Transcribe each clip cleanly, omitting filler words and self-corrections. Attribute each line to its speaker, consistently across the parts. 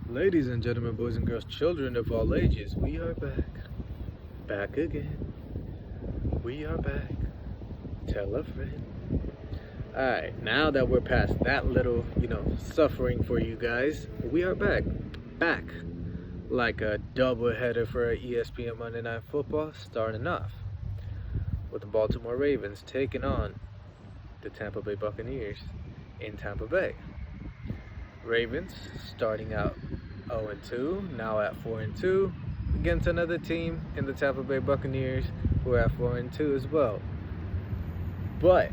Speaker 1: Ladies and gentlemen, boys and girls, children of all ages, we are back. Back again. We are back. Tell a friend. Alright, now that we're past that little, suffering for you guys, we are back. Back. Like a doubleheader for ESPN Monday Night Football, starting off with the Baltimore Ravens taking on the Tampa Bay Buccaneers in Tampa Bay. Ravens starting out 0-2, now at 4-2, against another team in the Tampa Bay Buccaneers who are at 4-2 as well. But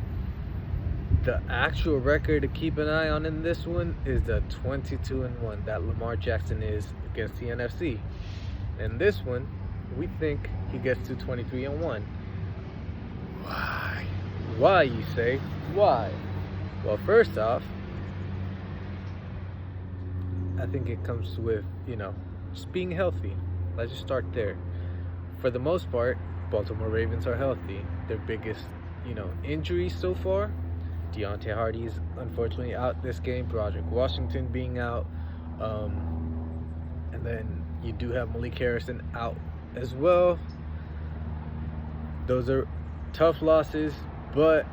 Speaker 1: the actual record to keep an eye on in this one is the 22-1 that Lamar Jackson is against the NFC. In this one, we think he gets to 23-1. Why? Why, you say? Why? Well, first off, I think it comes with, just being healthy. Let's just start there. For the most part, Baltimore Ravens are healthy. Their biggest, injuries so far, Deontay Hardy is unfortunately out this game, Broderick Washington being out, and then you do have Malik Harrison out as well. Those are tough losses, but,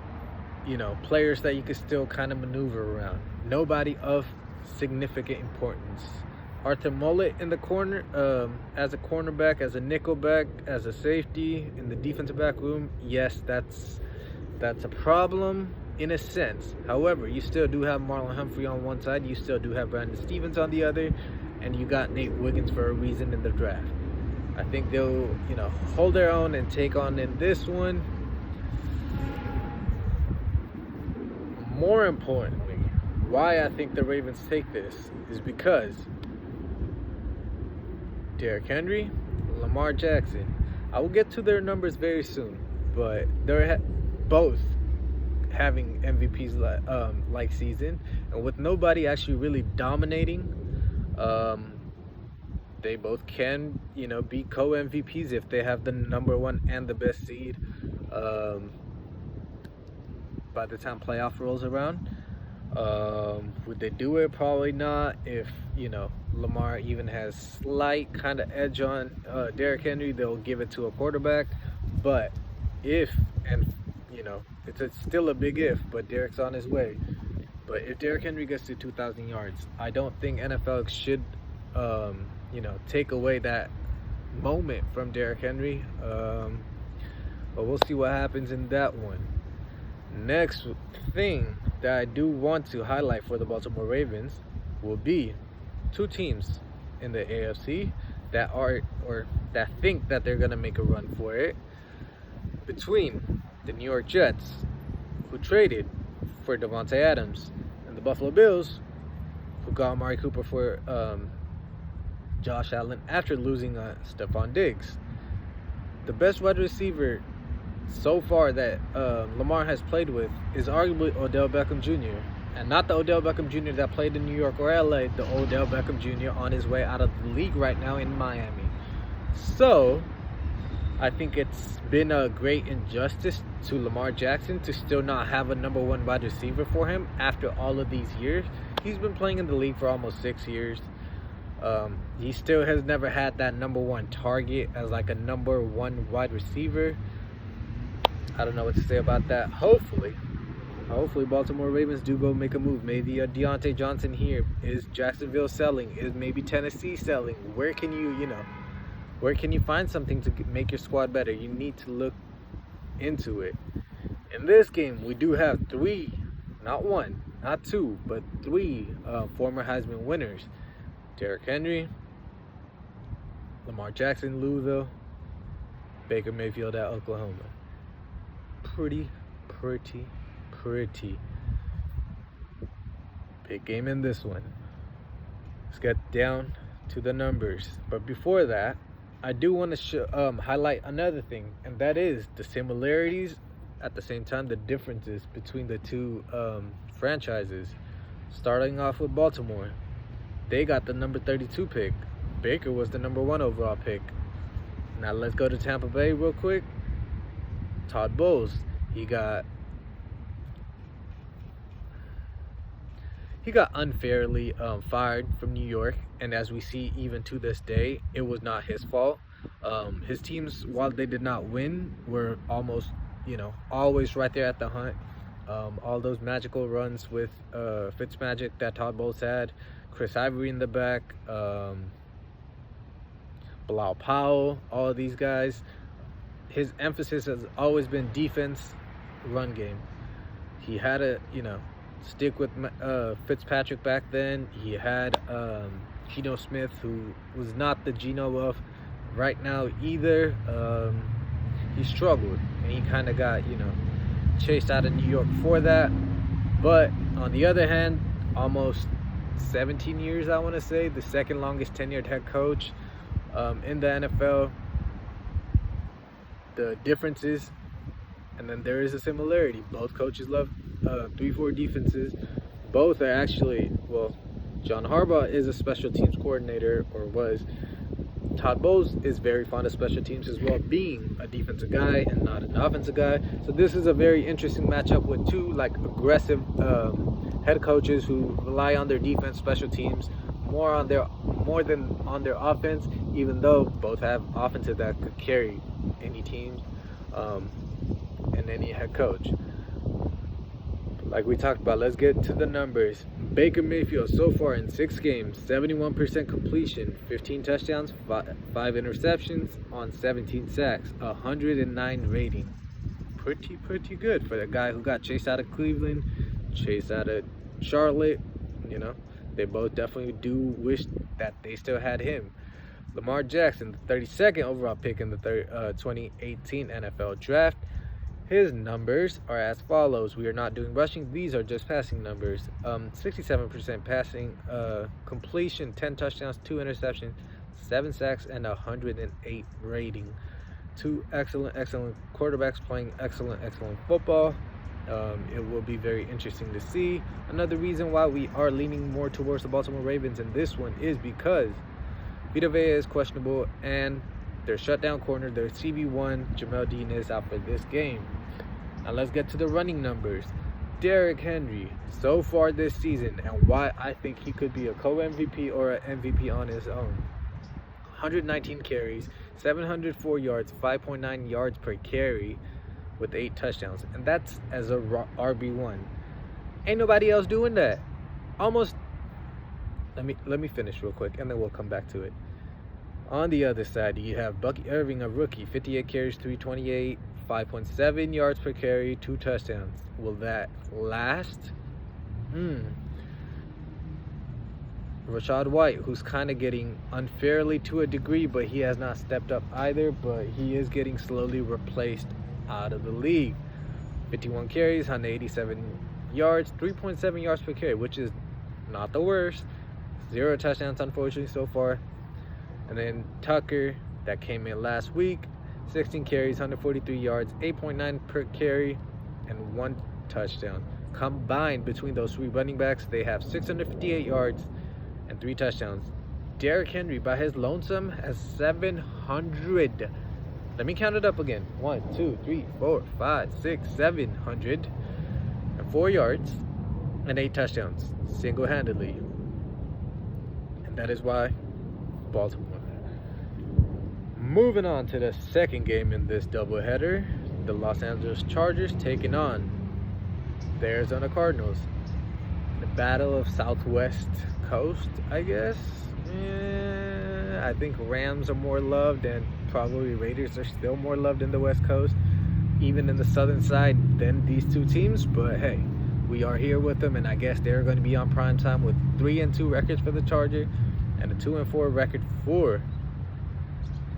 Speaker 1: players that you can still kind of maneuver around. Nobody of significant importance. Arthur Mullet in the corner, as a cornerback, as a nickelback, as a safety in the defensive back room. Yes, that's a problem in a sense. However, you still do have Marlon Humphrey on one side, you still do have Brandon Stevens on the other, and you got Nate Wiggins for a reason in the draft. I think they'll, hold their own and take on in this one. More importantly, why I think the Ravens take this is because Derrick Henry, Lamar Jackson, I will get to their numbers very soon, but they're both having MVPs like season, and with nobody actually really dominating, they both can, be co-MVPs if they have the number one and the best seed by the time playoff rolls around. Would they do it? Probably not. If Lamar even has slight kind of edge on Derrick Henry, they'll give it to a quarterback. But if, and it's still a big if, but Derrick's on his way. But if Derrick Henry gets to 2,000 yards, I don't think NFL should take away that moment from Derrick Henry. But we'll see what happens in that one. Next thing that I do want to highlight for the Baltimore Ravens will be two teams in the AFC that are, or that think that they're going to make a run for it, between the New York Jets, who traded for Devontae Adams, and the Buffalo Bills, who got Amari Cooper for Josh Allen after losing Stephon Diggs. The best wide receiver so far that Lamar has played with is arguably Odell Beckham Jr. And not the Odell Beckham Jr. that played in New York or LA, the Odell Beckham Jr. on his way out of the league right now in Miami. So I think it's been a great injustice to Lamar Jackson to still not have a number one wide receiver for him after all of these years. He's been playing in the league for almost 6 years. He still has never had that number one target as like a number one wide receiver. I don't know what to say about that. Hopefully Baltimore Ravens do go make a move. Maybe a Deontay Johnson here. Is Jacksonville selling? Is maybe Tennessee selling? Where can you find something to make your squad better? You need to look into it. In this game, we do have three, not one, not two, but three former Heisman winners. Derrick Henry, Lamar Jackson, Louisville, Baker Mayfield at Oklahoma. Pretty big game in this one. Let's get down to the numbers. But before that, I do want to highlight another thing, and that is the similarities, at the same time the differences between the two franchises. Starting off with Baltimore, they got the number 32 pick. Baker was the number 1 overall pick. Now let's go to Tampa Bay real quick. Todd Bowles, he got he got unfairly fired from New York, and as we see even to this day, it was not his fault. His teams, while they did not win, were almost, always right there at the hunt. All those magical runs with Fitzmagic that Todd Bowles had, Chris Ivory in the back, Bilal Powell, all of these guys. His emphasis has always been defense, run game. He had to, stick with Fitzpatrick back then. He had Geno Smith, who was not the Geno of right now either. He struggled, and he kind of got, chased out of New York for that. But on the other hand, almost 17 years, I want to say, the second longest tenured head coach in the NFL. The differences, and then there is a similarity. Both coaches love 3-4 defenses. Both are actually, John Harbaugh is a special teams coordinator, or was. Todd Bowles is very fond of special teams as well, being a defensive guy and not an offensive guy. So this is a very interesting matchup with two aggressive head coaches who rely on their defense, special teams more than on their offense, even though both have offenses that could carry any team and any head coach. Like we talked about, let's get to the numbers. Baker Mayfield so far in 6 games, 71% completion, 15 touchdowns, 5 interceptions on 17 sacks, 109 rating. Pretty good for the guy who got chased out of Cleveland, chased out of Charlotte. They both definitely do wish that they still had him. Lamar Jackson, the 32nd overall pick in the 2018 NFL Draft. His numbers are as follows. We are not doing rushing. These are just passing numbers. 67% passing completion, 10 touchdowns, 2 interceptions, 7 sacks, and 108 rating. 2 excellent quarterbacks playing excellent football. It will be very interesting to see. Another reason why we are leaning more towards the Baltimore Ravens in this one is because Vita Vea is questionable, and their shutdown corner, their CB1, Jamel Dean, is out for this game. Now let's get to the running numbers. Derrick Henry, so far this season, and why I think he could be a co-MVP or an MVP on his own. 119 carries, 704 yards, 5.9 yards per carry with 8 touchdowns. And that's as a RB1. Ain't nobody else doing that. Almost. Let me finish real quick, and then we'll come back to it. On the other side, you have Bucky Irving, a rookie, 58 carries, 328, 5.7 yards per carry, 2 touchdowns. Will that last? Rachaad White, who's kind of getting unfairly to a degree, but he has not stepped up either, but he is getting slowly replaced out of the league. 51 carries, 187 yards, 3.7 yards per carry, which is not the worst. 0 touchdowns, unfortunately, so far. And then Tucker, that came in last week, 16 carries, 143 yards, 8.9 per carry, and 1 touchdown. Combined between those 3 running backs, they have 658 yards and 3 touchdowns. Derrick Henry, by his lonesome, has 700. Let me count it up again. 1, 2, 3, 4, 5, 6, 704 yards and 8 touchdowns, single-handedly. And that is why Baltimore. Moving on to the second game in this doubleheader, the Los Angeles Chargers taking on the Arizona Cardinals. The battle of Southwest Coast, I guess. I think Rams are more loved, and probably Raiders are still more loved in the West Coast, even in the southern side, than these two teams. But hey, we are here with them, and I guess they're going to be on prime time with 3-2 records for the Chargers and a 2-4 record for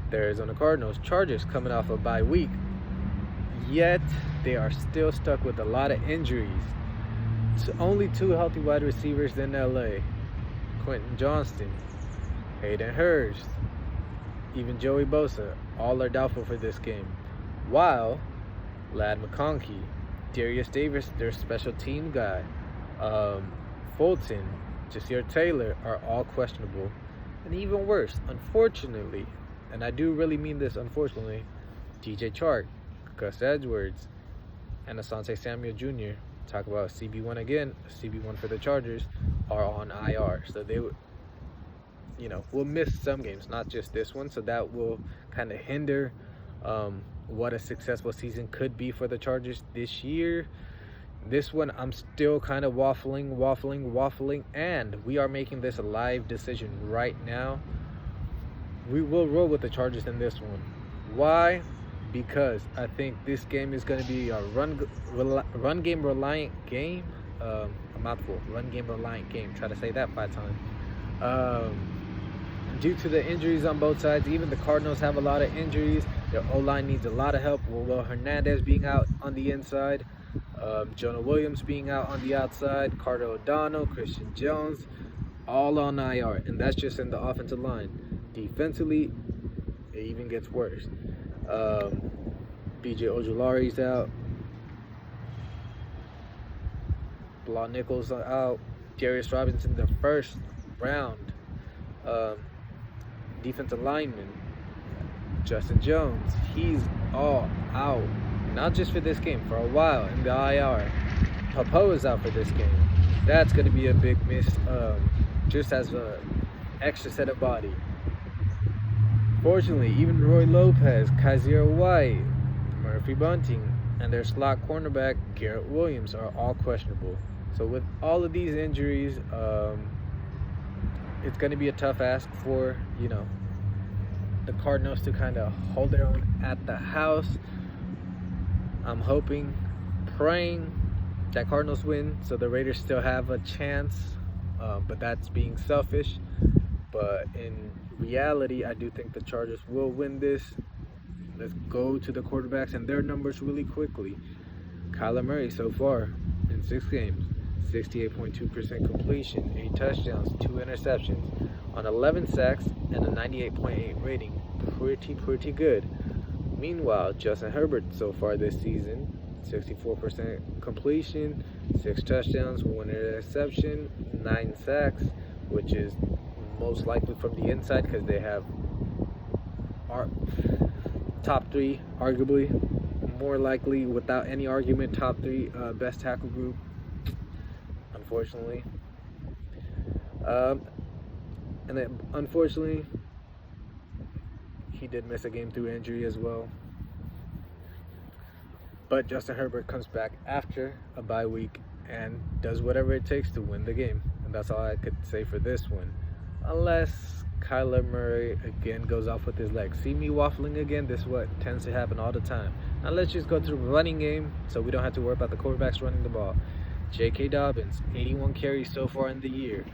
Speaker 1: the Arizona Cardinals. Chargers coming off a bye week, yet they are still stuck with a lot of injuries. It's only 2 healthy wide receivers in LA. Quentin Johnston, Hayden Hurst, even Joey Bosa, all are doubtful for this game. While Ladd McConkey, Darius Davis, their special team guy, Fulton, Jasir Taylor are all questionable. And even worse, unfortunately, and I do really mean this unfortunately, DJ Chark, Gus Edwards, and Asante Samuel Jr. Talk about CB1 again, CB1 for the Chargers, are on IR, so they will miss some games, not just this one. So that will kind of hinder what a successful season could be for the Chargers this year. This one, I'm still kind of waffling, and we are making this a live decision right now. We will roll with the Chargers in this one. Why? Because I think this game is going to be a run game reliant game. A mouthful. Run game reliant game. Try to say that 5 times. Due to the injuries on both sides, even the Cardinals have a lot of injuries. Their O-line needs a lot of help. Will Hernandez being out on the inside. Jonah Williams being out on the outside, Carter O'Donnell, Christian Jones, all on IR, and that's just in the offensive line. Defensively, it even gets worse. BJ Ojulari's out, Blah Nichols out, Darius Robinson, the first round defensive lineman, Justin Jones, he's all out. Not just for this game, for a while in the IR. Popo is out for this game. That's going to be a big miss, just as an extra set of body. Fortunately, even Roy Lopez, Kaiser White, Murphy Bunting, and their slot cornerback, Garrett Williams, are all questionable. So with all of these injuries, it's going to be a tough ask for, the Cardinals to kind of hold their own at the house. I'm hoping, praying that Cardinals win, so the Raiders still have a chance, but that's being selfish. But in reality, I do think the Chargers will win this. Let's go to the quarterbacks and their numbers really quickly. Kyler Murray so far in 6 games, 68.2% completion, 8 touchdowns, 2 interceptions, on 11 sacks, and a 98.8 rating. Pretty good. Meanwhile, Justin Herbert so far this season, 64% completion, 6 touchdowns, 1 interception, 9 sacks, which is most likely from the inside because they have top 3, arguably, more likely, without any argument, top 3 best tackle group, unfortunately. And then, unfortunately, he did miss a game through injury as well. But Justin Herbert comes back after a bye week and does whatever it takes to win the game. And that's all I could say for this one. Unless Kyler Murray again goes off with his legs. See me waffling again? This is what tends to happen all the time. Now let's just go to the running game so we don't have to worry about the quarterbacks running the ball. J.K. Dobbins, 81 carries so far in the year.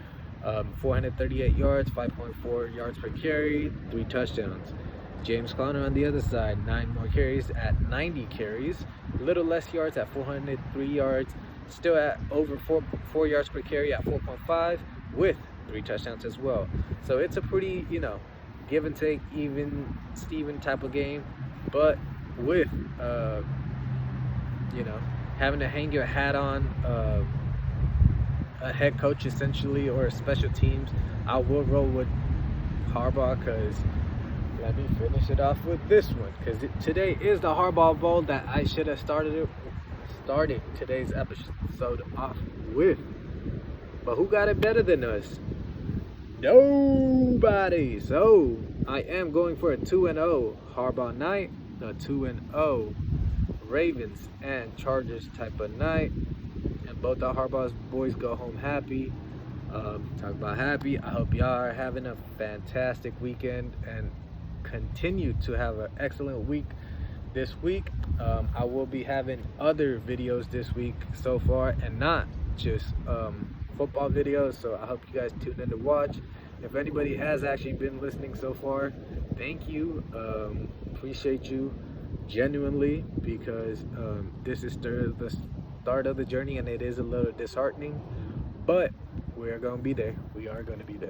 Speaker 1: 438 yards, 5.4 yards per carry, 3 touchdowns. James Conner on the other side, 9 more carries at 90 carries, a little less yards at 403 yards, still at over 4 yards per carry at 4.5 with 3 touchdowns as well. So it's a pretty, give and take, even Steven type of game, but with, having to hang your hat on a head coach essentially or a special teams, I will roll with Harbaugh because let me finish it off with this one because today is the Harbaugh Bowl that I should have started today's episode off with. But who got it better than us? Nobody. So I am going for a 2-0 Harbaugh night, a 2-0 Ravens and Chargers type of night, and both the Harbaugh's boys go home happy. Talk about happy. I hope y'all are having a fantastic weekend and continue to have an excellent week this week. I will be having other videos this week so far and not just football videos, so I hope you guys tune in to watch. If anybody has actually been listening so far, thank you. Appreciate you genuinely because this is the start of the journey and it is a little disheartening, but we're going to be there. We are going to be there.